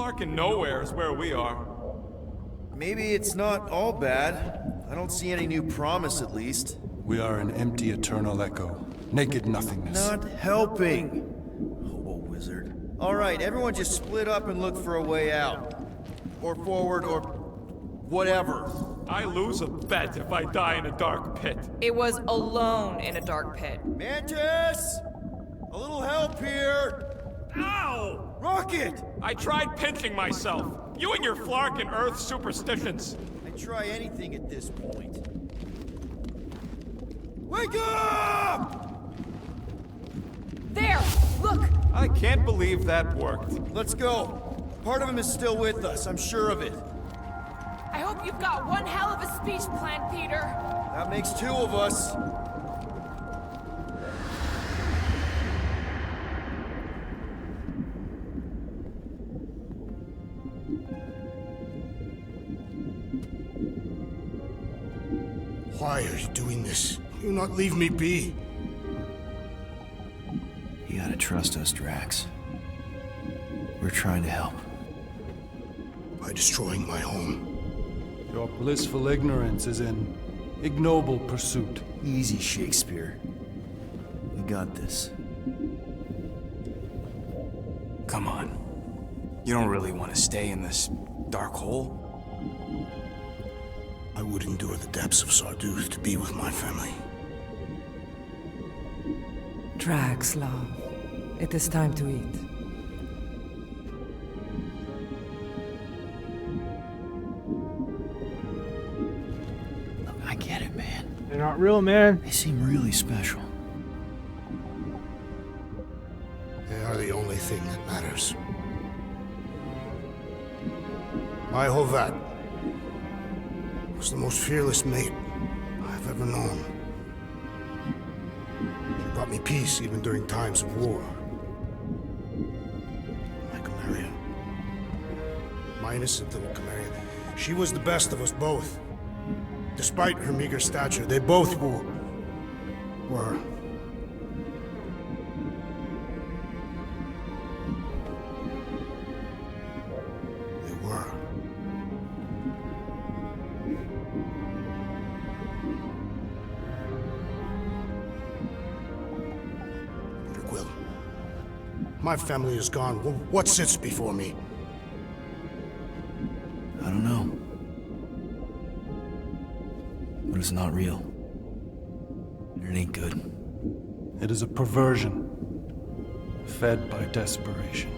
Flarkin' nowhere is where we are. Maybe it's not all bad. I don't see any new promise, at least. We are an empty eternal echo. Naked nothingness. Not helping. Hobo wizard. Alright, everyone just split up and look for a way out. Or forward, or whatever. I lose a bet if I die in a dark pit. It was alone in a dark pit. Mantis! A little help here! Ow! Rocket! I tried pinching myself. You and your Flarkin' Earth superstitions. I'd try anything at this point. Wake up! There! Look! I can't believe that worked. Let's go. Part of him is still with us, I'm sure of it. I hope you've got one hell of a speech plan, Peter. That makes two of us. Why are you doing this? You not leave me be. You gotta trust us, Drax. We're trying to help. By destroying my home. Your blissful ignorance is an ignoble pursuit. Easy, Shakespeare. We got this. Come on. You don't really want to stay in this dark hole? I would endure the depths of Sarduth to be with my family. Drax, love. It is time to eat. Look, I get it, man. They're not real, man. They seem really special. They are the only thing that matters. My Hovat was the most fearless mate I've ever known. She brought me peace even during times of war. My Camarilla. My innocent little Camarilla. She was the best of us both. Despite her meager stature, they both were. They were. Peter Quill. My family is gone. What sits before me? I don't know. But it's not real. And it ain't good. It is a perversion, fed by desperation.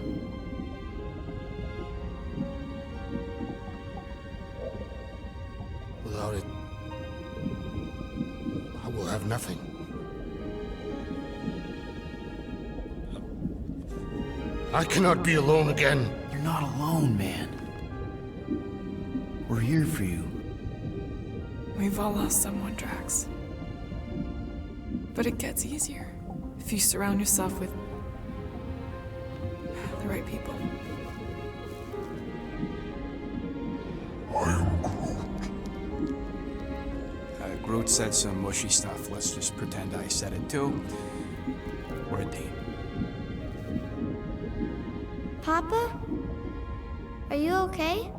Without it, I will have nothing. I cannot be alone again. You're not alone, man. We're here for you. We've all lost someone, Drax. But it gets easier if you surround yourself with the right people. Groot said some mushy stuff. Let's just pretend I said it too. We're a team. Papa? Are you okay?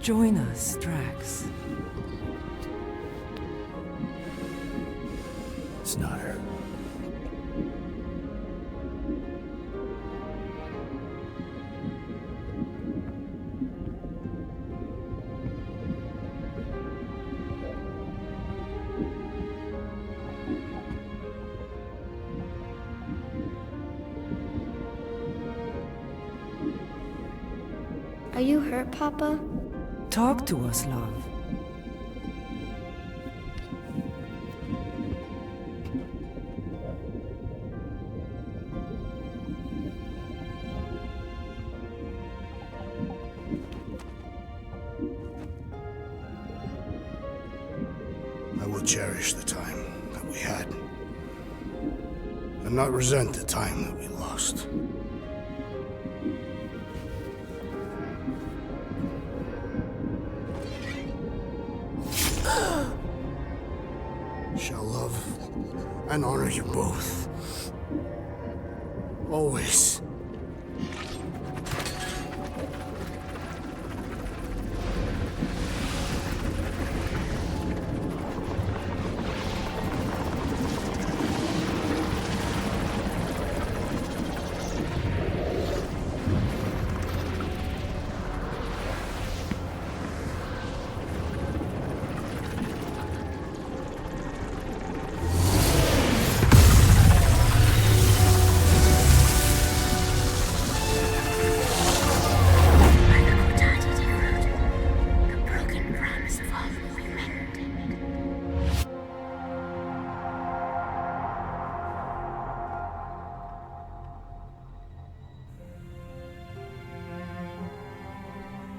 Join us, Drax. It's not her. Are you hurt, Papa? Talk to us, love. I will cherish the time that we had, and not resent the time that we lost. Shall love and honor you both. Always.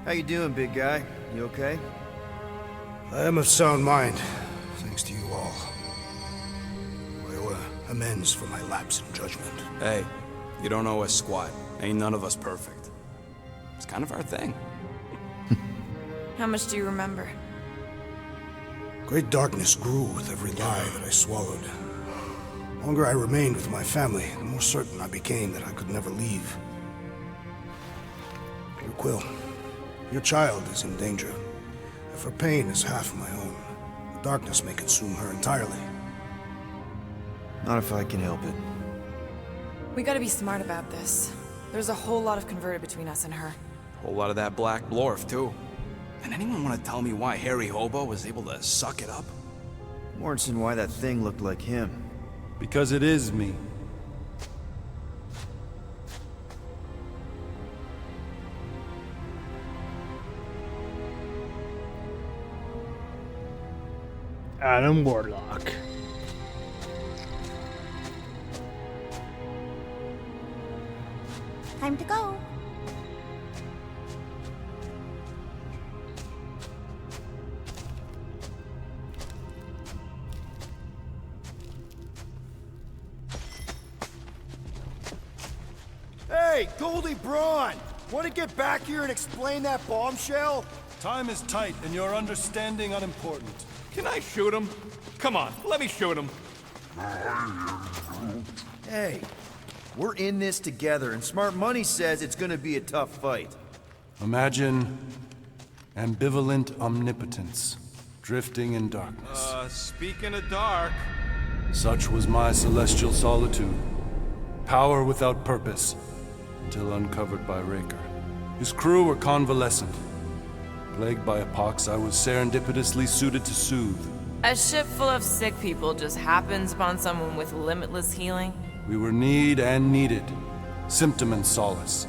How you doing, big guy? You okay? I am of sound mind, thanks to you all. I owe amends for my lapse in judgment. Hey, you don't owe us squat. Ain't none of us perfect. It's kind of our thing. How much do you remember? Great darkness grew with every lie that I swallowed. The longer I remained with my family, the more certain I became that I could never leave. Dear Quill, your child is in danger. If her pain is half my own, the darkness may consume her entirely. Not if I can help it. We gotta be smart about this. There's a whole lot of converted between us and her. Whole lot of that black blorf, too. And anyone want to tell me why Harry Hobo was able to suck it up? Morrison, why that thing looked like him. Because it is me. Adam Warlock. Time to go. Hey, Goldie Braun! Want to get back here and explain that bombshell? Time is tight and your understanding unimportant. Can I shoot him? Come on, let me shoot him. Hey, we're in this together, and Smart Money says it's gonna be a tough fight. Imagine ambivalent omnipotence, drifting in darkness. Speaking of dark, Such was my celestial solitude. Power without purpose, until uncovered by Raker. His crew were convalescent. Plagued by a pox, I was serendipitously suited to soothe. A ship full of sick people just happens upon someone with limitless healing. We were need and needed, symptom and solace.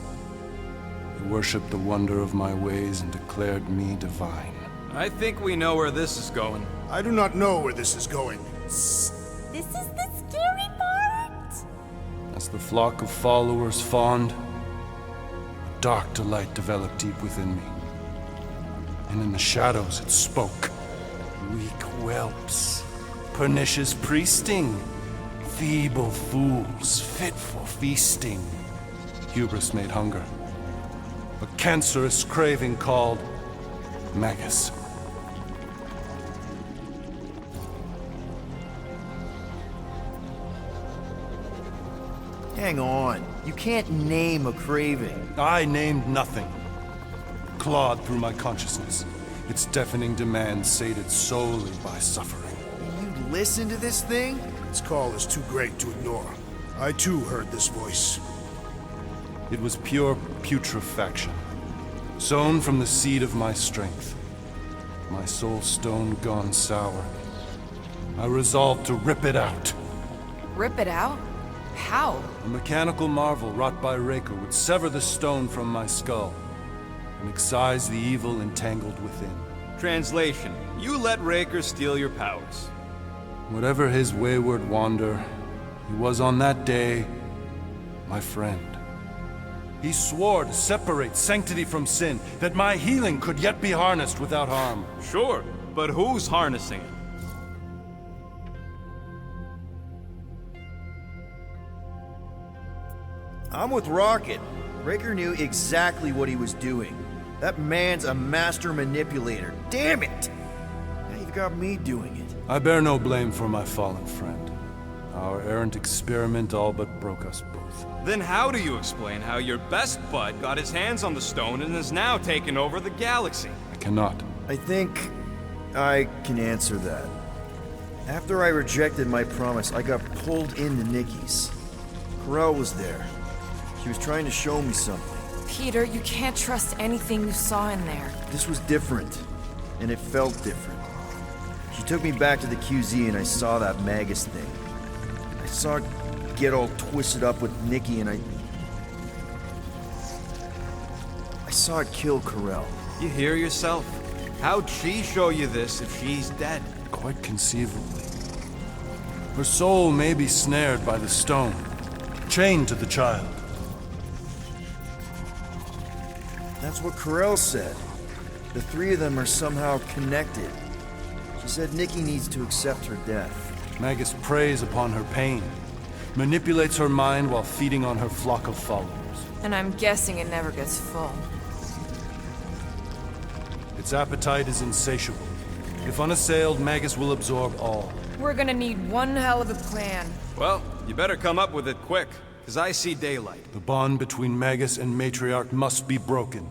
They worshipped the wonder of my ways and declared me divine. I think we know where this is going. I do not know where this is going. This is the scary part. As the flock of followers fawned, a dark delight developed deep within me. And in the shadows it spoke. Weak whelps, pernicious priesting, feeble fools fit for feasting. Hubris made hunger. A cancerous craving called Magus. Hang on. You can't name a craving. I named nothing. Clawed through my consciousness, its deafening demands sated solely by suffering. You listen to this thing? Its call is too great to ignore. I too heard this voice. It was pure putrefaction, sown from the seed of my strength. My soul stone gone sour. I resolved to rip it out. Rip it out? How? A mechanical marvel wrought by Raker would sever the stone from my skull and excise the evil entangled within. Translation: you let Raker steal your powers. Whatever his wayward wander, he was on that day my friend. He swore to separate sanctity from sin, that my healing could yet be harnessed without harm. Sure, but who's harnessing it? I'm with Rocket. Raker knew exactly what he was doing. That man's a master manipulator. Damn it! Now you've got me doing it. I bear no blame for my fallen friend. Our errant experiment all but broke us both. Then how do you explain how your best bud got his hands on the stone and is now taking over the galaxy? I cannot. I think I can answer that. After I rejected my promise, I got pulled into Nikki's. Corel was there. She was trying to show me something. Peter, you can't trust anything you saw in there. This was different, and it felt different. She took me back to the QZ and I saw that Magus thing. I saw it get all twisted up with Nikki and I saw it kill Corel. You hear yourself? How'd she show you this if she's dead? Quite conceivably. Her soul may be snared by the stone, chained to the child. That's what Corel said. The three of them are somehow connected. She said Nikki needs to accept her death. Magus preys upon her pain, manipulates her mind while feeding on her flock of followers. And I'm guessing it never gets full. Its appetite is insatiable. If unassailed, Magus will absorb all. We're gonna need one hell of a plan. Well, you better come up with it quick, because I see daylight. The bond between Magus and Matriarch must be broken.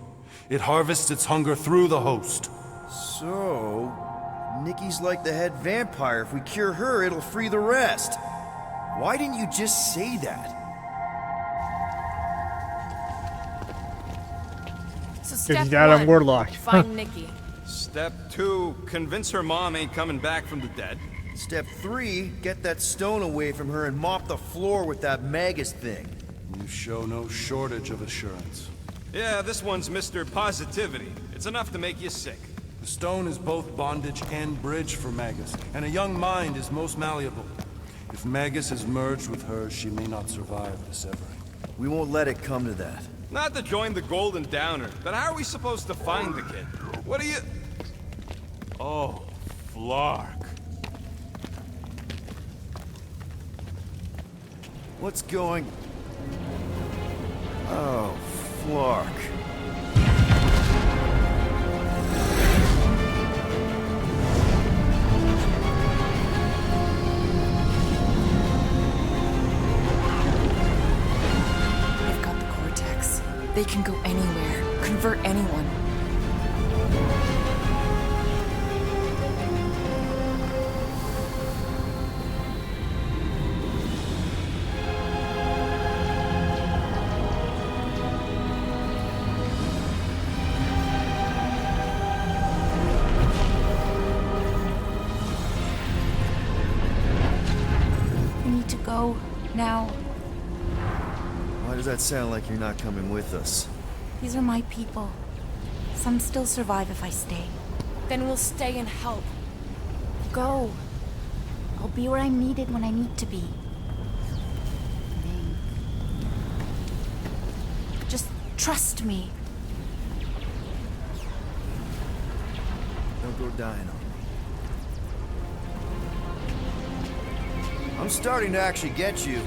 It harvests its hunger through the host. So, Nikki's like the head vampire. If we cure her, it'll free the rest. Why didn't you just say that? So Because step he's out on one, Warlock. find Nikki. Step 2, convince her mom ain't coming back from the dead. Step 3, get that stone away from her and mop the floor with that Magus thing. You show no shortage of assurance. Yeah, this one's Mr. Positivity. It's enough to make you sick. The stone is both bondage and bridge for Magus, and a young mind is most malleable. If Magus is merged with hers, she may not survive the severing. We won't let it come to that. Not to join the Golden Downer, but how are we supposed to find the kid? What are you... Oh, Flark. What's going... Oh, Flark. They've got the Cortex. They can go anywhere, convert anyone. We need to go now. Why does that sound like you're not coming with us? These are my people. Some still survive if I stay. Then we'll stay and help. Go. I'll be where I'm needed when I need to be. Just trust me. Don't go dying on me. I'm starting to actually get you.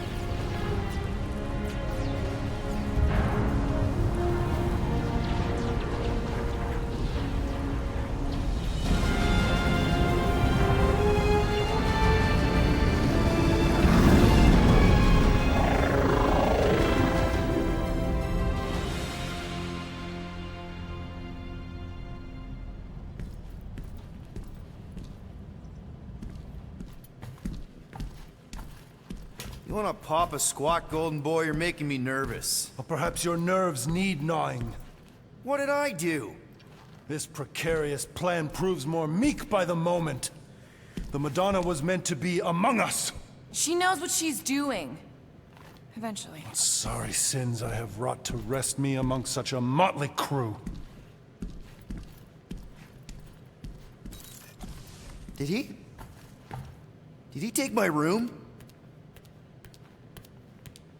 You wanna pop a squat, golden boy? You're making me nervous. Or perhaps your nerves need gnawing. What did I do? This precarious plan proves more meek by the moment. The Madonna was meant to be among us. She knows what she's doing. Eventually. Sorry sins I have wrought to wrest me among such a motley crew. Did he? Did he take my room?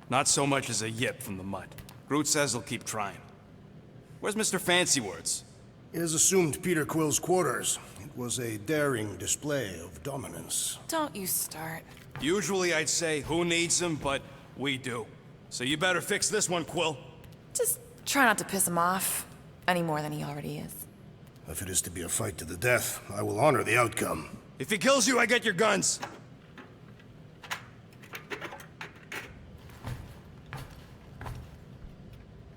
Not so much as a yip from the mud. Groot says he'll keep trying. Where's Mr. Fancy Words? It is assumed Peter Quill's quarters. It was a daring display of dominance. Don't you start. Usually I'd say, who needs him, but we do. So you better fix this one, Quill. Just try not to piss him off any more than he already is. If it is to be a fight to the death, I will honor the outcome. If he kills you, I get your guns.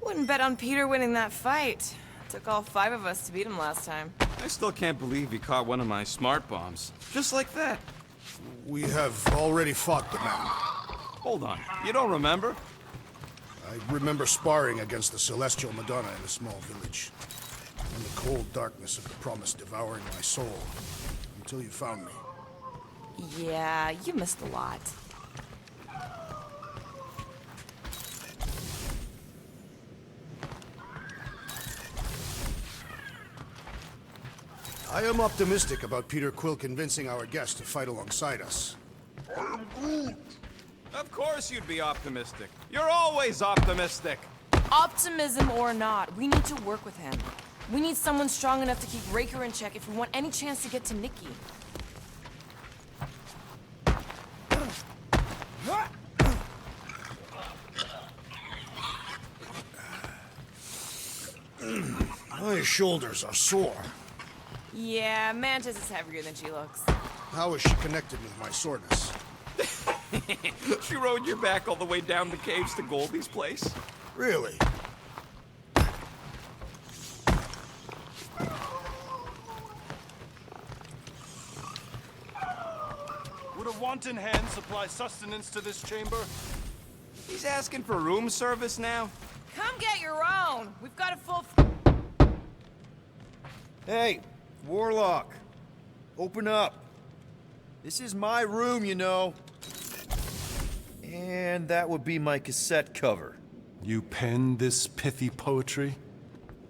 Wouldn't bet on Peter winning that fight. Took all 5 of us to beat him last time. I still can't believe he caught one of my smart bombs. Just like that. We have already fought the man. Hold on, you don't remember? I remember sparring against the Celestial Madonna in a small village. In the cold darkness of the promise devouring my soul. Until you found me. Yeah, you missed a lot. I am optimistic about Peter Quill convincing our guest to fight alongside us. Of course you'd be optimistic. You're always optimistic. Optimism or not, we need to work with him. We need someone strong enough to keep Raker in check if we want any chance to get to Nikki. My shoulders are sore. Yeah, Mantis is heavier than she looks. How is she connected with my soreness? She rode your back all the way down the caves to Goldie's place? Really? Would a wanton hand supply sustenance to this chamber? He's asking for room service now? Come get your own! We've got a full... Hey, Warlock. Open up. This is my room, you know. And that would be my cassette cover. You penned this pithy poetry?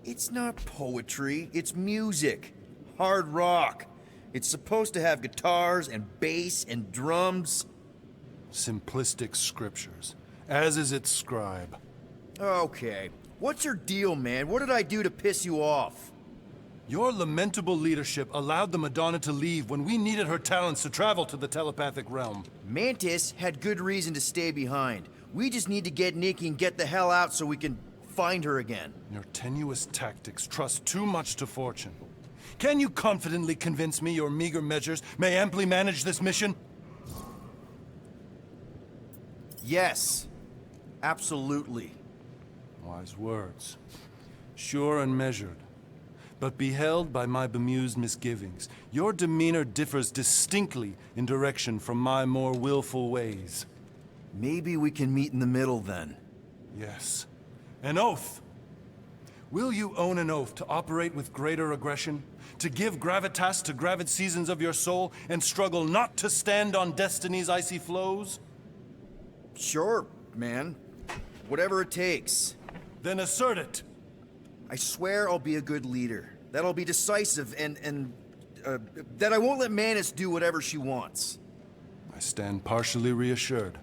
It's not poetry, it's music. Hard rock. It's supposed to have guitars and bass and drums. Simplistic scriptures, as is its scribe. Okay. What's your deal, man? What did I do to piss you off? Your lamentable leadership allowed the Madonna to leave when we needed her talents to travel to the telepathic realm. Mantis had good reason to stay behind. We just need to get Nikki and get the hell out so we can find her again. Your tenuous tactics trust too much to fortune. Can you confidently convince me your meager measures may amply manage this mission? Yes. Absolutely. Wise words. Sure and measured. But beheld by my bemused misgivings, your demeanor differs distinctly in direction from my more willful ways. Maybe we can meet in the middle then. Yes. An oath! Will you own an oath to operate with greater aggression? To give gravitas to gravid seasons of your soul and struggle not to stand on destiny's icy flows? Sure, man. Whatever it takes. Then assert it! I swear I'll be a good leader. That I'll be decisive and that I won't let Mantis do whatever she wants. I stand partially reassured.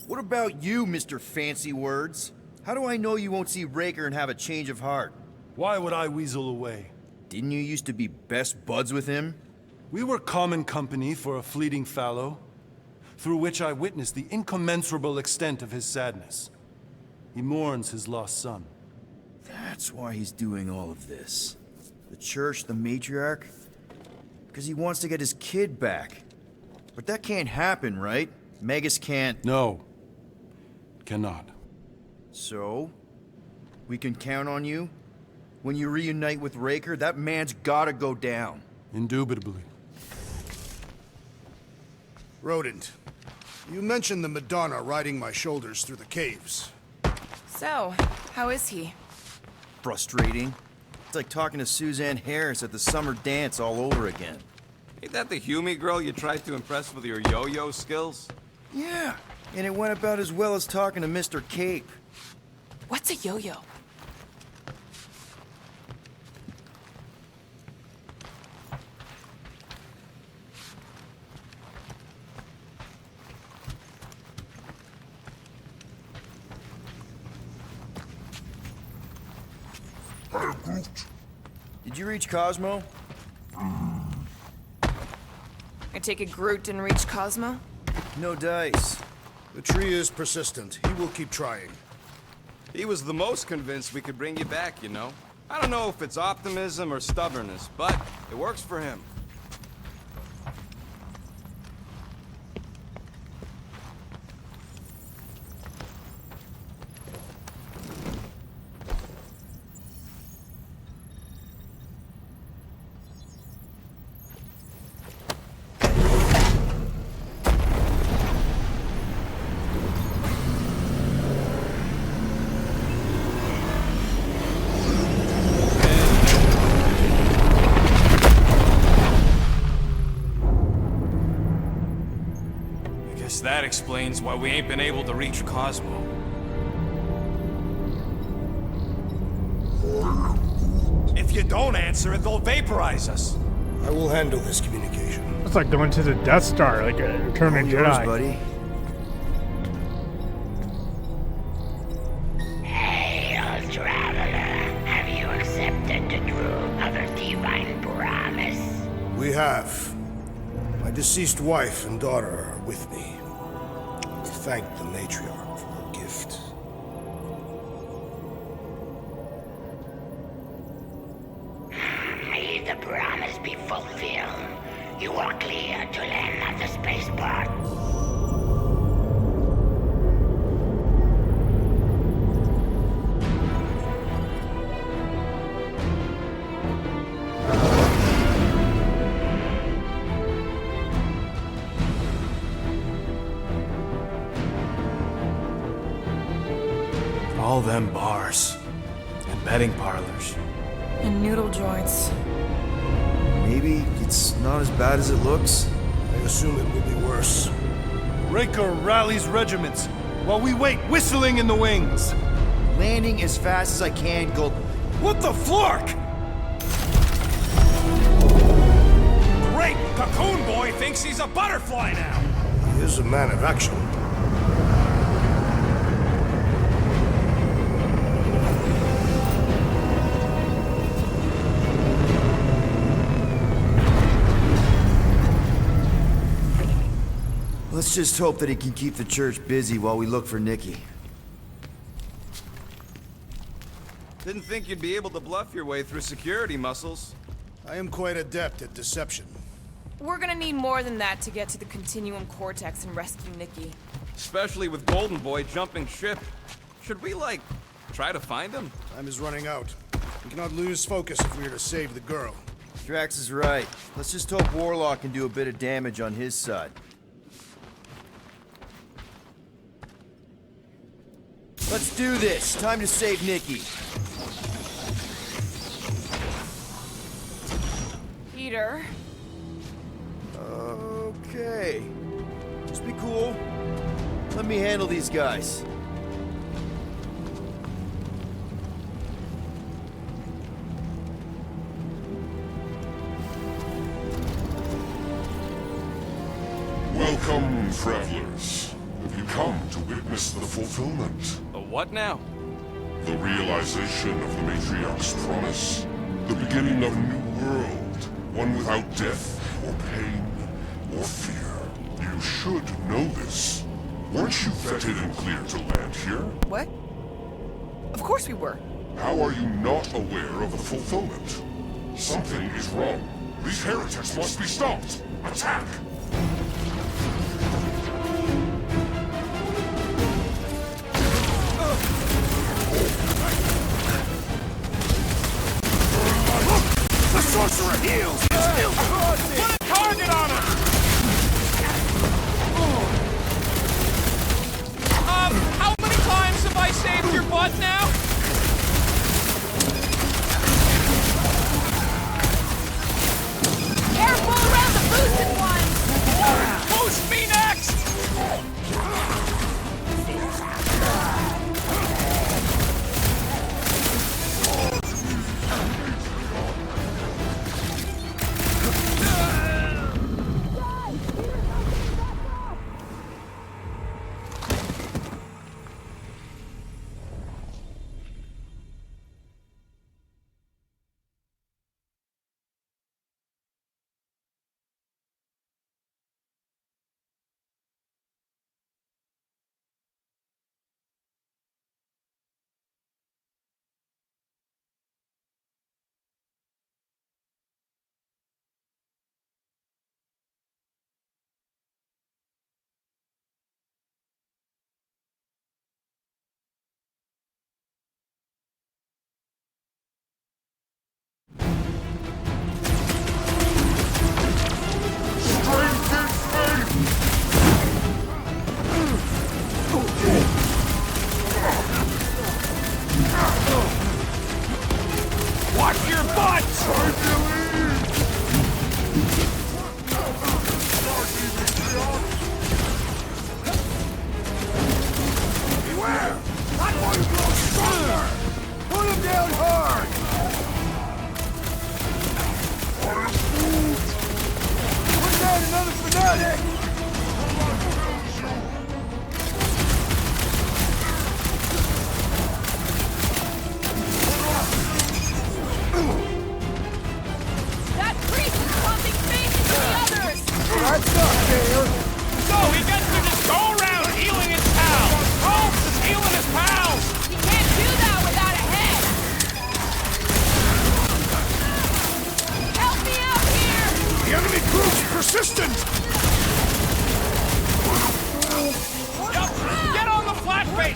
What about you, Mr. Fancy Words? How do I know you won't see Raker and have a change of heart? Why would I weasel away? Didn't you used to be best buds with him? We were common company for a fleeting fallow, through which I witnessed the incommensurable extent of his sadness. He mourns his lost son. That's why he's doing all of this. The church, the matriarch? Because he wants to get his kid back. But that can't happen, right? Magus can't... No. Cannot. So? We can count on you? When you reunite with Raker, that man's gotta go down. Indubitably. Rodent, you mentioned the Madonna riding my shoulders through the caves. So, how is he? Frustrating. It's like talking to Suzanne Harris at the summer dance all over again. Ain't that the Hume girl you tried to impress with your yo-yo skills? Yeah, and it went about as well as talking to Mr. Cape. What's a yo-yo? Did you reach Cosmo? I take it Groot didn't reach Cosmo? No dice. The tree is persistent. He will keep trying. He was the most convinced we could bring you back, you know? I don't know if it's optimism or stubbornness, but it works for him. That explains why we ain't been able to reach Cosmo. If you don't answer it, they'll vaporize us. I will handle this communication. It's like going to the Death Star, like a Return of the Yours, Jedi. buddy. Hail, deceased wife and daughter are with me. To thank the matriarch for her gift. May the promise be fulfilled. You are clear to land at the spaceport. All them bars and betting parlors. And noodle joints. Maybe it's not as bad as it looks. I assume it will be worse. Raker rallies regiments while we wait whistling in the wings. Landing as fast as I can, Gold. What the flark? Great! Cocoon Boy thinks he's a butterfly now! He is a man of action. Let's just hope that he can keep the church busy while we look for Nikki. Didn't think you'd be able to bluff your way through security muscles. I am quite adept at deception. We're gonna need more than that to get to the Continuum Cortex and rescue Nikki. Especially with Golden Boy jumping ship. Should we, like, try to find him? Time is running out. We cannot lose focus if we are to save the girl. Drax is right. Let's just hope Warlock can do a bit of damage on his side. Let's do this. Time to save Nikki. Peter. Okay. Just be cool. Let me handle these guys. Welcome, travelers. Have you come to witness the fulfillment? A what now? The realization of the Matriarch's promise. The beginning of a new world. One without death, or pain, or fear. You should know this. Weren't you vetted and cleared to land here? What? Of course we were. How are you not aware of the fulfillment? Something is wrong. These heretics must be stopped. Attack! The sorcerer heals! Still put a target on him! How many times have I saved your butt now? Careful around the boosted one!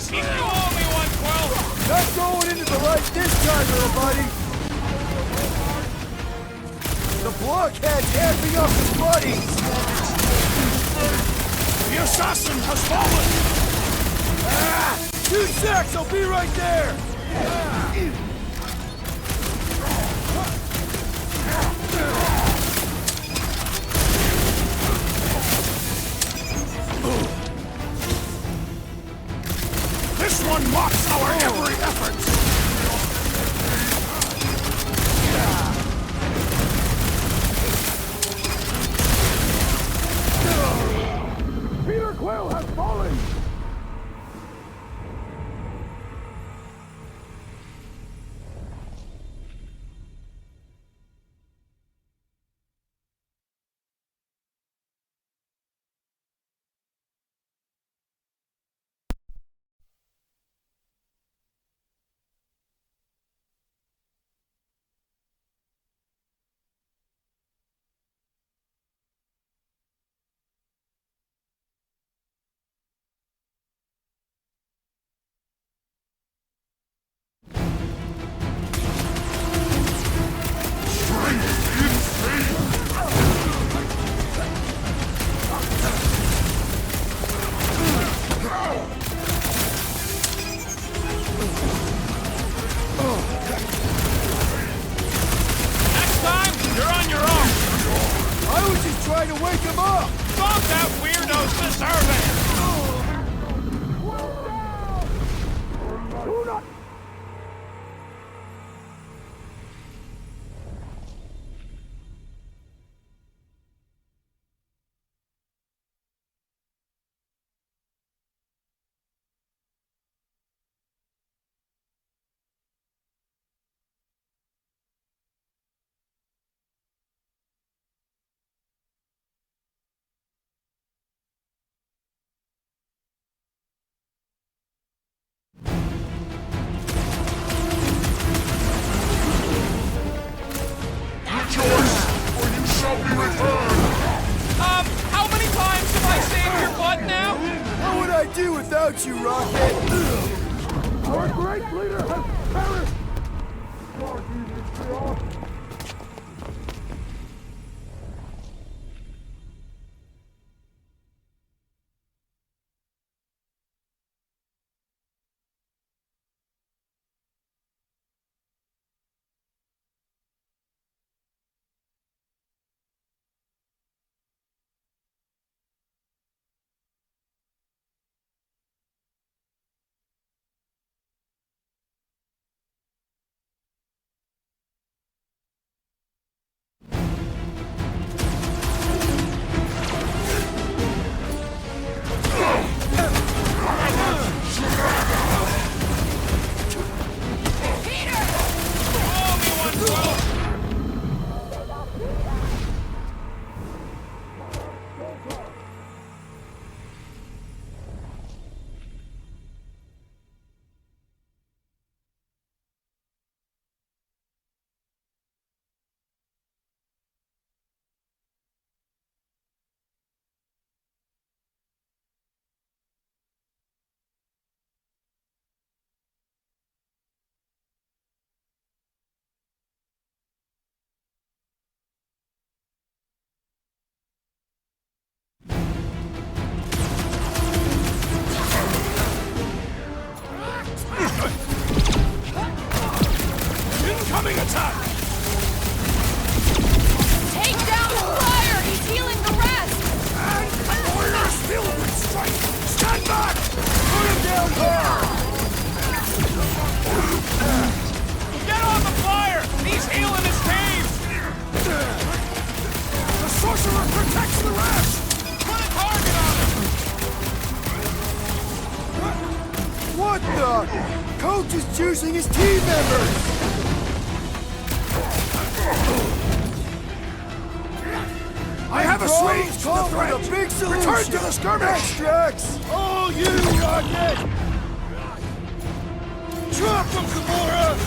Christ! You owe me one, Quill! Not going into the light this time, little buddy! The blockhead's amping up his buddies! The assassin has fallen! 2 secs, I'll be right there! This one mocks our every effort! Peter Quill has fallen! Trying to wake him up! Stop that weirdo's deserving! How many times have I saved your butt now? What would I do without you, Rocket? Our great leader has perished! Incoming attack! Take down the flyer! He's healing the rest! And the warriors filled with strength! Stand back! Put him down hard! Get on the flyer! He's healing his cave! The sorcerer protects the rest! Put a target on him! What the? Coach is choosing his team members! I have assuaged the Call threat! for the big solution! Return to the skirmish! Extracts! All you, Rocket! Drop them, Gamora!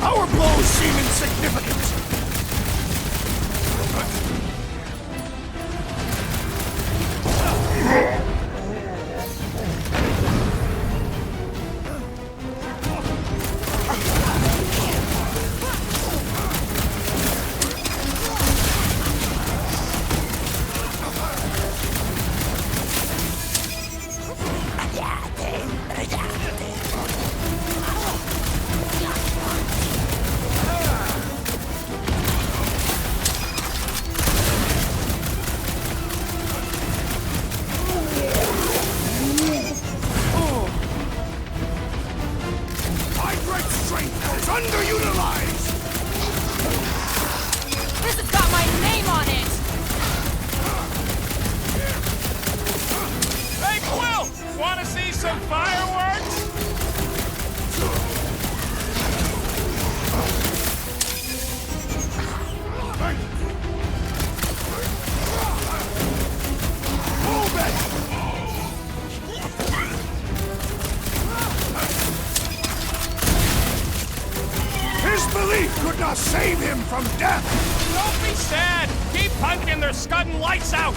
Our blows seem insignificant! My great strength is underutilized! This has got my name on it! Hey, Quill! Wanna see some fireworks? Move it! His belief could not save him from death! Don't be sad! Keep punking their scudding lights out!